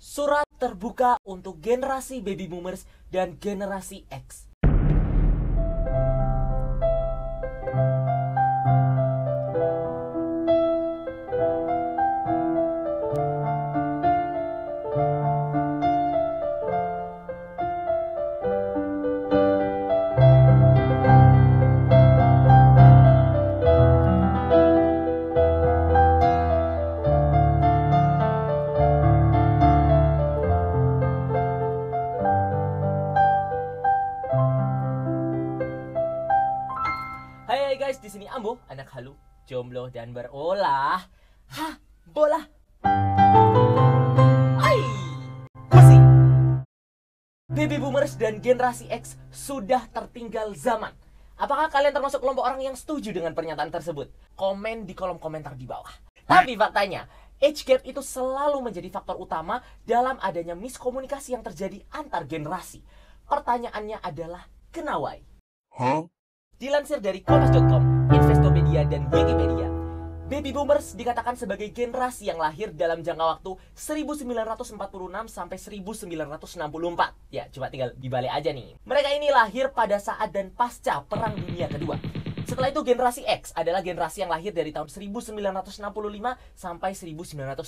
Surat terbuka untuk generasi baby boomers dan generasi X. Hai guys, di sini Ambo, anak halu, jomblo dan berolah. Hah, bola. Hai, pusing. Baby boomers dan generasi X sudah tertinggal zaman. Apakah kalian termasuk kelompok orang yang setuju dengan pernyataan tersebut? Komen di kolom komentar di bawah. Tapi faktanya, age gap itu selalu menjadi faktor utama dalam adanya miskomunikasi yang terjadi antar generasi. Pertanyaannya adalah, kenawai? Dilansir dari Kompas.com, Investopedia, dan Wikipedia, baby boomers dikatakan sebagai generasi yang lahir dalam jangka waktu 1946 sampai 1964. Ya, coba tinggal dibalik aja nih. Mereka ini lahir pada saat dan pasca Perang Dunia Kedua. Setelah itu generasi X adalah generasi yang lahir dari tahun 1965 sampai 1980.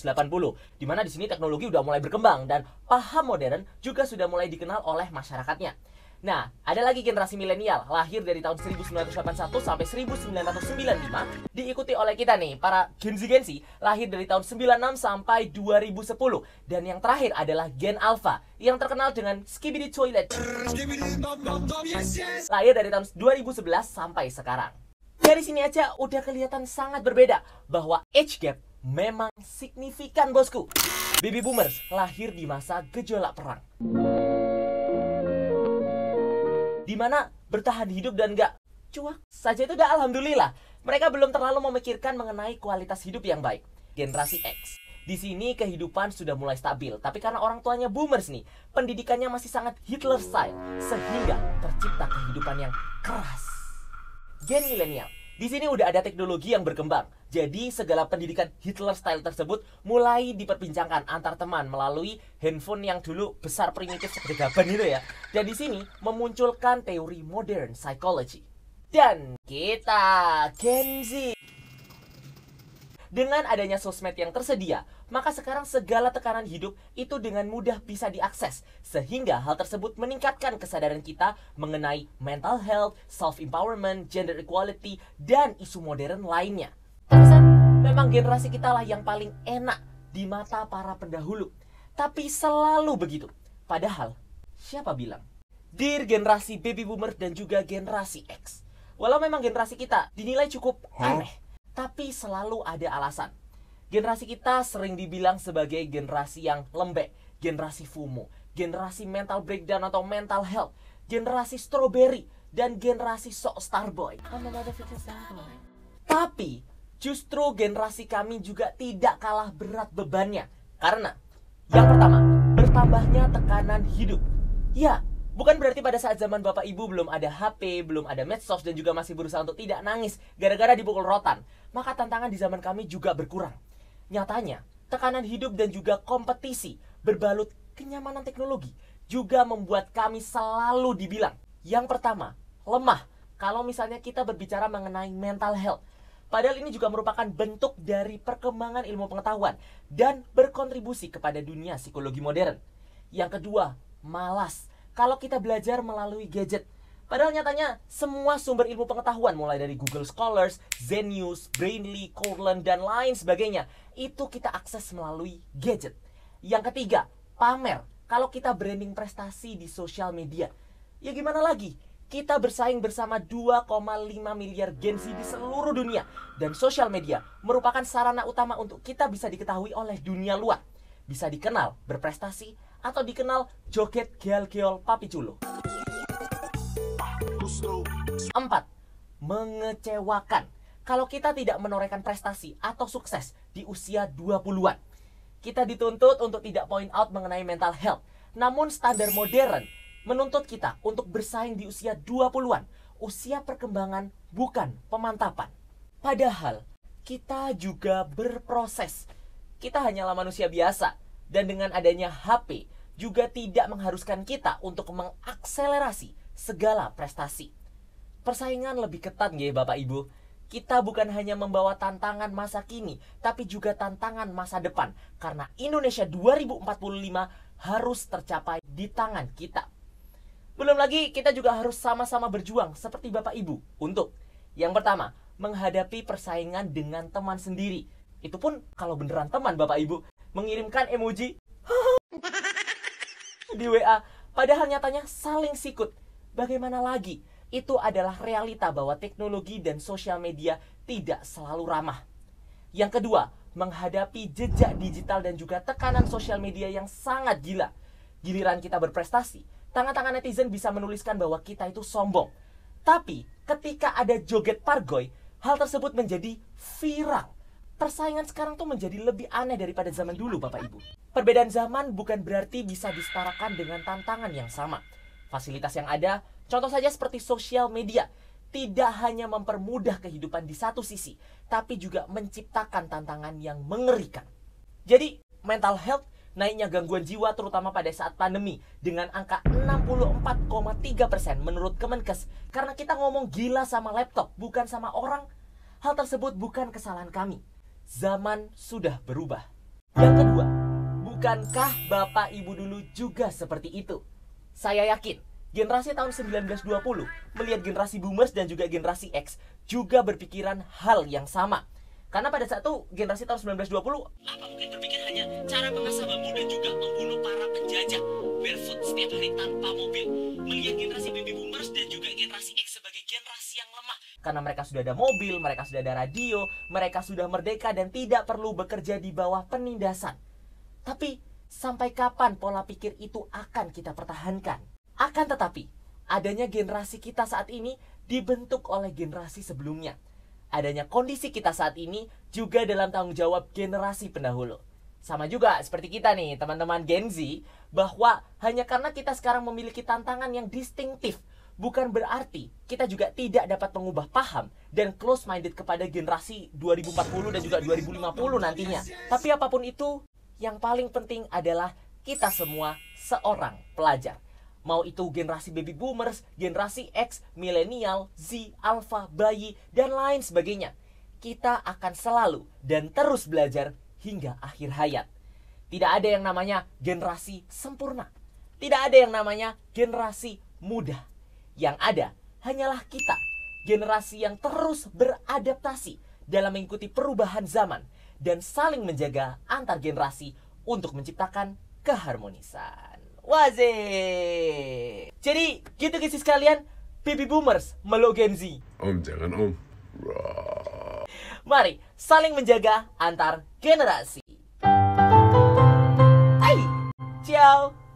Dimana di sini teknologi udah mulai berkembang dan paham modern juga sudah mulai dikenal oleh masyarakatnya. Nah, ada lagi generasi milenial, lahir dari tahun 1981 sampai 1995, diikuti oleh kita nih, para Gen Z, lahir dari tahun 96 sampai 2010. Dan yang terakhir adalah Gen Alpha, yang terkenal dengan Skibidi Toilet, lahir dari tahun 2011 sampai sekarang. Dari sini aja udah kelihatan sangat berbeda, bahwa age gap memang signifikan bosku. Baby boomers lahir di masa gejolak perang, dimana bertahan hidup dan gak cuak saja itu udah alhamdulillah. Mereka belum terlalu memikirkan mengenai kualitas hidup yang baik. Generasi X, di sini kehidupan sudah mulai stabil, tapi karena orang tuanya boomers nih, pendidikannya masih sangat Hitler style, sehingga tercipta kehidupan yang keras. Gen milenial, di sini udah ada teknologi yang berkembang. Jadi segala pendidikan Hitler style tersebut mulai diperbincangkan antar teman melalui handphone yang dulu besar primitif seperti gaban itu ya. Dan di sini memunculkan teori modern psychology. Dan kita Gen Z, dengan adanya sosmed yang tersedia, maka sekarang segala tekanan hidup itu dengan mudah bisa diakses. Sehingga hal tersebut meningkatkan kesadaran kita mengenai mental health, self-empowerment, gender equality, dan isu modern lainnya. Terusan, memang generasi kita lah yang paling enak di mata para pendahulu. Tapi selalu begitu. Padahal, siapa bilang? Dear generasi baby boomer dan juga generasi X, walau memang generasi kita dinilai cukup aneh, tapi selalu ada alasan. Generasi kita sering dibilang sebagai generasi yang lembek, generasi FOMO, generasi mental breakdown atau mental health, generasi strawberry, dan generasi sok starboy. Tapi justru generasi kami juga tidak kalah berat bebannya. Karena yang pertama, bertambahnya tekanan hidup. Ya, bukan berarti pada saat zaman bapak ibu belum ada HP, belum ada medsos, dan juga masih berusaha untuk tidak nangis gara-gara dipukul rotan, maka tantangan di zaman kami juga berkurang. Nyatanya, tekanan hidup dan juga kompetisi berbalut kenyamanan teknologi juga membuat kami selalu dibilang, yang pertama, lemah kalau misalnya kita berbicara mengenai mental health. Padahal ini juga merupakan bentuk dari perkembangan ilmu pengetahuan dan berkontribusi kepada dunia psikologi modern. Yang kedua, malas kalau kita belajar melalui gadget. Padahal nyatanya semua sumber ilmu pengetahuan mulai dari Google Scholars, Zenius, Brainly, Courtland, dan lain sebagainya itu kita akses melalui gadget. Yang ketiga, pamer kalau kita branding prestasi di sosial media. Ya gimana lagi? Kita bersaing bersama 2,5 miliar Gen Z di seluruh dunia. Dan sosial media merupakan sarana utama untuk kita bisa diketahui oleh dunia luar. Bisa dikenal berprestasi atau dikenal joget geol-geol papi culo. 4. Mengecewakan kalau kita tidak menorehkan prestasi atau sukses di usia 20-an. Kita dituntut untuk tidak point out mengenai mental health. Namun standar modern menuntut kita untuk bersaing di usia 20-an, usia perkembangan bukan pemantapan. Padahal kita juga berproses. Kita hanyalah manusia biasa Dan dengan adanya HP juga tidak mengharuskan kita untuk mengakselerasi segala prestasi. Persaingan lebih ketat nggih Bapak Ibu. Kita bukan hanya membawa tantangan masa kini, tapi juga tantangan masa depan. Karena Indonesia 2045 harus tercapai di tangan kita. Belum lagi kita juga harus sama-sama berjuang seperti Bapak Ibu untuk yang pertama, menghadapi persaingan dengan teman sendiri. Itu pun kalau beneran teman Bapak Ibu, mengirimkan emoji di WA, padahal nyatanya saling sikut. Bagaimana lagi? Itu adalah realita bahwa teknologi dan sosial media tidak selalu ramah. Yang kedua, menghadapi jejak digital dan juga tekanan sosial media yang sangat gila. Giliran kita berprestasi, tangan-tangan netizen bisa menuliskan bahwa kita itu sombong. Tapi ketika ada joget pargoy, hal tersebut menjadi viral. Persaingan sekarang tuh menjadi lebih aneh daripada zaman dulu Bapak Ibu. Perbedaan zaman bukan berarti bisa disetarakan dengan tantangan yang sama. Fasilitas yang ada, contoh saja seperti sosial media, tidak hanya mempermudah kehidupan di satu sisi, tapi juga menciptakan tantangan yang mengerikan. Jadi, mental health, naiknya gangguan jiwa terutama pada saat pandemi dengan angka 64,3% menurut Kemenkes. Karena kita ngomong gila sama laptop, bukan sama orang. Hal tersebut bukan kesalahan kami. Zaman sudah berubah. Yang kedua, bukankah Bapak Ibu dulu juga seperti itu? Saya yakin generasi tahun 1920 melihat generasi boomers dan juga generasi X juga berpikiran hal yang sama. Karena pada saat itu generasi tahun 1920 apa mungkin berpikir hanya cara mengasah bambu dan juga membunuh para penjajah barefoot setiap hari tanpa mobil. Melihat generasi baby boomers dan juga generasi X sebagai generasi yang lemah. Karena mereka sudah ada mobil, mereka sudah ada radio, mereka sudah merdeka dan tidak perlu bekerja di bawah penindasan. Tapi sampai kapan pola pikir itu akan kita pertahankan? Akan tetapi, adanya generasi kita saat ini dibentuk oleh generasi sebelumnya. Adanya kondisi kita saat ini juga dalam tanggung jawab generasi pendahulu. Sama juga seperti kita nih, teman-teman Gen Z, bahwa hanya karena kita sekarang memiliki tantangan yang distintif, bukan berarti kita juga tidak dapat mengubah paham dan close-minded kepada generasi 2040 dan juga 2050 nantinya. Tapi apapun itu, yang paling penting adalah kita semua seorang pelajar. Mau itu generasi baby boomers, generasi X, milenial, Z, alpha, bayi, dan lain sebagainya. Kita akan selalu dan terus belajar hingga akhir hayat. Tidak ada yang namanya generasi sempurna. Tidak ada yang namanya generasi muda. Yang ada hanyalah kita, generasi yang terus beradaptasi dalam mengikuti perubahan zaman dan saling menjaga antar generasi untuk menciptakan keharmonisan. Wazee. Jadi gitu guys sekalian, baby boomers meluk Gen Z. Jangan om. Mari saling menjaga antar generasi. Hai, ciao.